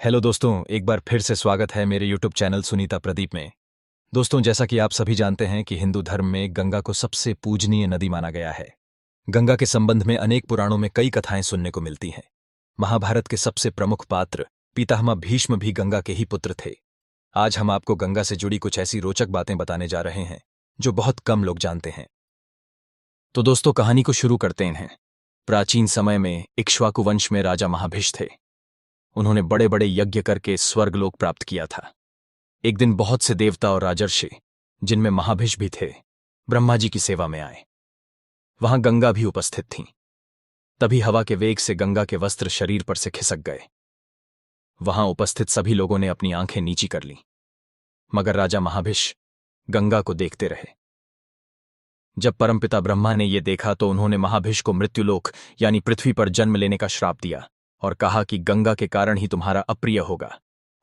Hello दोस्तों, एक बार फिर से स्वागत है मेरे यूट्यूब चैनल सुनीता प्रदीप में। दोस्तों, जैसा कि आप सभी जानते हैं कि हिंदू धर्म में गंगा को सबसे पूजनीय नदी माना गया है। गंगा के संबंध में अनेक पुराणों में कई कथाएं सुनने को मिलती हैं। महाभारत के सबसे प्रमुख पात्र पितामह भीष्म भी गंगा के ही पुत्र थे। आज हम आपको गंगा से जुड़ी कुछ ऐसी रोचक बातें बताने जा रहे हैं जो बहुत कम लोग जानते हैं। तो दोस्तों, कहानी को शुरू करते हैं। प्राचीन समय में इक्ष्वाकु वंश में राजा महाभिष थे। उन्होंने बड़े बड़े यज्ञ करके स्वर्गलोक प्राप्त किया था। एक दिन बहुत से देवता और राजर्षि, जिनमें महाभिष भी थे, ब्रह्मा जी की सेवा में आए। वहां गंगा भी उपस्थित थीं। तभी हवा के वेग से गंगा के वस्त्र शरीर पर से खिसक गए। वहां उपस्थित सभी लोगों ने अपनी आंखें नीची कर लीं, मगर राजा महाभिष गंगा को देखते रहे। जब परमपिता ब्रह्मा ने यह देखा तो उन्होंने महाभिष को मृत्युलोक यानी पृथ्वी पर जन्म लेने का श्राप दिया और कहा कि गंगा के कारण ही तुम्हारा अप्रिय होगा,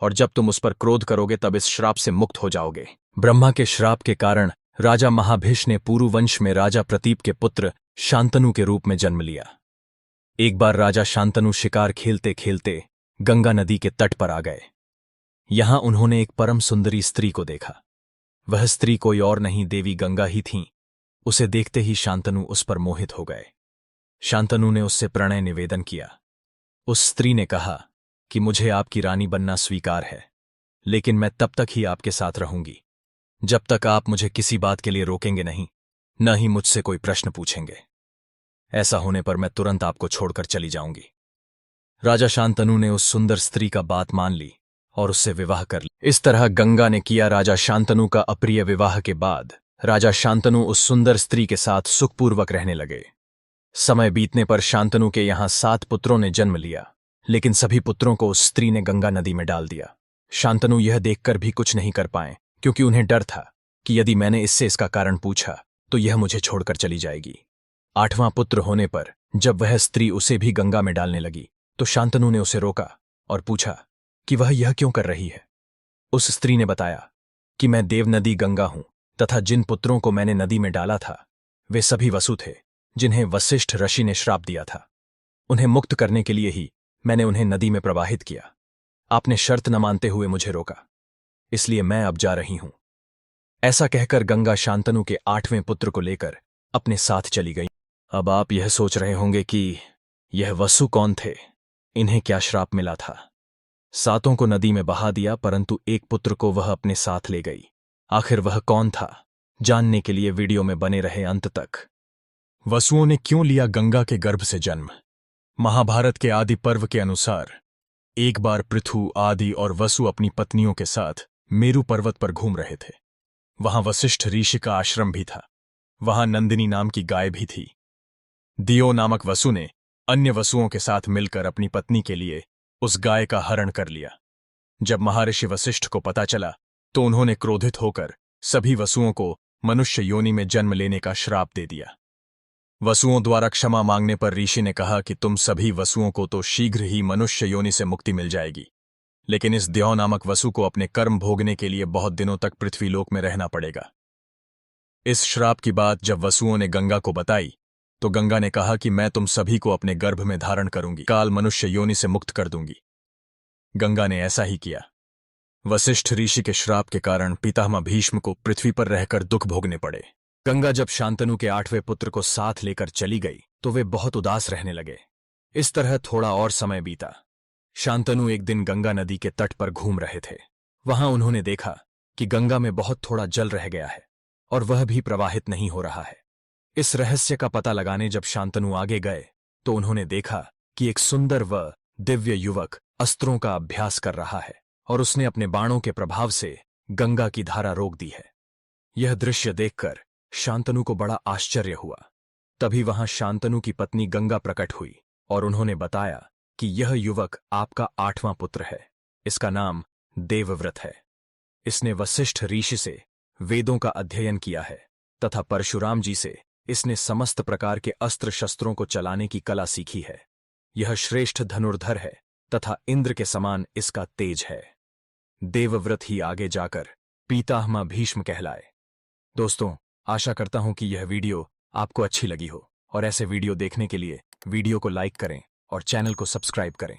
और जब तुम उस पर क्रोध करोगे तब इस श्राप से मुक्त हो जाओगे। ब्रह्मा के श्राप के कारण राजा महाभिष ने पुरु वंश में राजा प्रतीप के पुत्र शांतनु के रूप में जन्म लिया। एक बार राजा शांतनु शिकार खेलते खेलते गंगा नदी के तट पर आ गए। यहां उन्होंने एक परम सुंदरी स्त्री को देखा। वह स्त्री कोई और नहीं, देवी गंगा ही थीं। उसे देखते ही शांतनु उस पर मोहित हो गए। शांतनु ने उससे प्रणय निवेदन किया। उस स्त्री ने कहा कि मुझे आपकी रानी बनना स्वीकार है, लेकिन मैं तब तक ही आपके साथ रहूंगी जब तक आप मुझे किसी बात के लिए रोकेंगे नहीं, न ही मुझसे कोई प्रश्न पूछेंगे। ऐसा होने पर मैं तुरंत आपको छोड़कर चली जाऊंगी। राजा शांतनु ने उस सुंदर स्त्री का बात मान ली और उससे विवाह कर लिया। इस तरह गंगा ने किया राजा शांतनु का अप्रिय विवाह के बाद राजा शांतनु उस सुंदर स्त्री के साथ सुखपूर्वक रहने लगे। समय बीतने पर शांतनु के यहां 7 पुत्रों ने जन्म लिया, लेकिन सभी पुत्रों को उस स्त्री ने गंगा नदी में डाल दिया। शांतनु यह देखकर भी कुछ नहीं कर पाए, क्योंकि उन्हें डर था कि यदि मैंने इससे इसका कारण पूछा तो यह मुझे छोड़कर चली जाएगी। 8वां पुत्र होने पर जब वह स्त्री उसे भी गंगा में डालने लगी तो शांतनु ने उसे रोका और पूछा कि वह यह क्यों कर रही है। उस स्त्री ने बताया कि मैं देव नदी गंगा हूं तथा जिन पुत्रों को मैंने नदी में डाला था वे सभी वसु थे, जिन्हें वशिष्ठ ऋषि ने श्राप दिया था। उन्हें मुक्त करने के लिए ही मैंने उन्हें नदी में प्रवाहित किया। आपने शर्त न मानते हुए मुझे रोका, इसलिए मैं अब जा रही हूं। ऐसा कहकर गंगा शांतनु के 8वें पुत्र को लेकर अपने साथ चली गई। अब आप यह सोच रहे होंगे कि यह वसु कौन थे, इन्हें क्या श्राप मिला था। 7 को नदी में बहा दिया, परंतु एक पुत्र को वह अपने साथ ले गई। आखिर वह कौन था, जानने के लिए वीडियो में बने रहे अंत तक। वसुओं ने क्यों लिया गंगा के गर्भ से जन्म। महाभारत के आदि पर्व के अनुसार एक बार पृथु, आदि और वसु अपनी पत्नियों के साथ मेरु पर्वत पर घूम रहे थे। वहां वशिष्ठ ऋषि का आश्रम भी था। वहां नंदिनी नाम की गाय भी थी। दियो नामक वसु ने अन्य वसुओं के साथ मिलकर अपनी पत्नी के लिए उस गाय का हरण कर लिया। जब महर्षि वशिष्ठ को पता चला तो उन्होंने क्रोधित होकर सभी वसुओं को मनुष्य योनि में जन्म लेने का श्राप दे दिया। वसुओं द्वारा क्षमा मांगने पर ऋषि ने कहा कि तुम सभी वसुओं को तो शीघ्र ही मनुष्य योनि से मुक्ति मिल जाएगी, लेकिन इस द्यौ नामक वसु को अपने कर्म भोगने के लिए बहुत दिनों तक पृथ्वीलोक में रहना पड़ेगा। इस श्राप की बात जब वसुओं ने गंगा को बताई तो गंगा ने कहा कि मैं तुम सभी को अपने गर्भ में धारण करूंगी, काल मनुष्य योनि से मुक्त कर दूंगी। गंगा ने ऐसा ही किया। वशिष्ठ ऋषि के श्राप के कारण पितामह भीष्म को पृथ्वी पर रहकर दुख भोगने पड़े। गंगा जब शांतनु के 8वें पुत्र को साथ लेकर चली गई तो वे बहुत उदास रहने लगे। इस तरह थोड़ा और समय बीता। शांतनु एक दिन गंगा नदी के तट पर घूम रहे थे। वहां उन्होंने देखा कि गंगा में बहुत थोड़ा जल रह गया है और वह भी प्रवाहित नहीं हो रहा है। इस रहस्य का पता लगाने जब शांतनु आगे गए तो उन्होंने देखा कि एक सुंदर व दिव्य युवक अस्त्रों का अभ्यास कर रहा है और उसने अपने बाणों के प्रभाव से गंगा की धारा रोक दी है। यह दृश्य देखकर शांतनु को बड़ा आश्चर्य हुआ। तभी वहां शांतनु की पत्नी गंगा प्रकट हुई और उन्होंने बताया कि यह युवक आपका 8वां पुत्र है। इसका नाम देवव्रत है। इसने वशिष्ठ ऋषि से वेदों का अध्ययन किया है तथा परशुराम जी से इसने समस्त प्रकार के अस्त्र शस्त्रों को चलाने की कला सीखी है। यह श्रेष्ठ धनुर्धर है तथा इंद्र के समान इसका तेज है। देवव्रत ही आगे जाकर पितामह भीष्म कहलाए। दोस्तों, आशा करता हूं कि यह वीडियो आपको अच्छी लगी हो और ऐसे वीडियो देखने के लिए वीडियो को लाइक करें और चैनल को सब्सक्राइब करें।